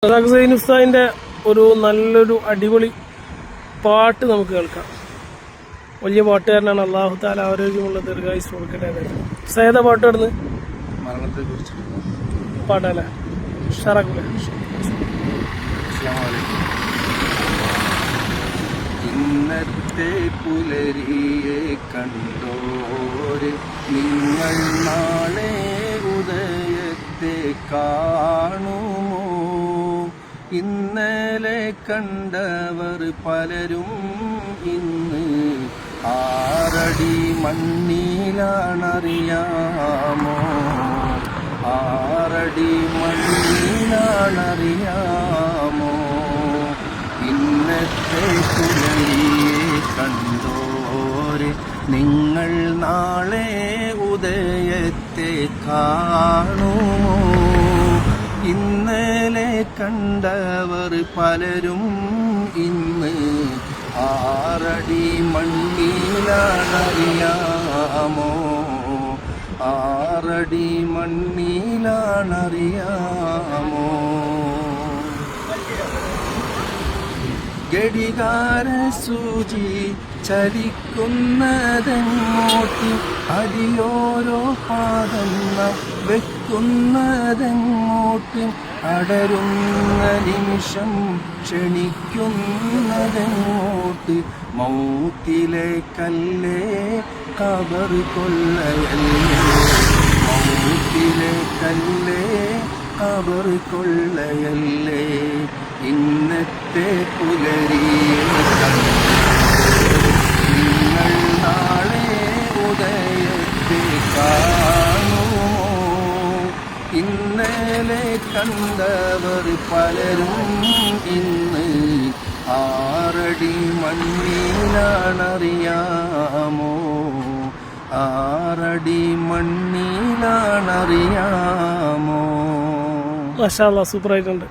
ഹുസൈൻ ഉസ്താദിന്റെ ഒരു നല്ലൊരു അടിപൊളി പാട്ട് നമുക്ക് കേൾക്കാം. വലിയ പാട്ടുകാരനാണ്. അള്ളാഹു താല ആരോഗ്യമുള്ള ദീർഘായുസ് കൊടുക്കട്ടെ. സേത പാട്ട് ഇടുന്ന് മരണത്തെ കുറിച്ച് പാട്ടല്ലേ ഷറാക്കൂല. ഇന്നത്തെ പുലരിയെ കണ്ടോര് നിങ്ങൾ നാളെ ഉദയത്തെ കാണുമോ? ഇന്നലെ കണ്ടവർ പലരും ഇന്ന് ആറടി മണ്ണിലാണറിയാമോ? ആറടി മണ്ണിലാണറിയാമോ? ഇന്നത്തെ പുലരിയെ കണ്ടോരെ നിങ്ങൾ നാളെ ഉദയത്തെ കാണുമോ? ഇന്നലെ കണ്ടവർ പലരും ഇന്ന് ആറടി മണ്ണിലാണറിയാമോ? ആറടി മണ്ണിലാണറിയാമോ? ഘടികാര സൂചി ചലിക്കുന്നതെങ്ങോട്ട്, അടിയോരോ പാദം വെക്കുന്നതെങ്ങോട്ട്, അടരുന്ന നിമിഷം ക്ഷണിക്കുന്നതെങ്ങോട്ട്? മൗത്തിലേക്കല്ലേ ഖബർ കൊള്ളയല്ലേ? മൗത്തിലേക്കല്ലേ ഖബർ കൊള്ളയല്ലേ? ഇന്നത്തെ പുലരിയെ നിങ്ങൾ നാളെ ഉദയത്തെ കാണുമോ? ഇന്നലെ കണ്ടവർ പലരും ഇന്ന് ആറടി മണ്ണിലാണറിയാമോ? ആറടി മണ്ണിലാണറിയാമോ? മാഷാ അല്ലാഹ്, സൂപ്പറായിട്ടുണ്ട്.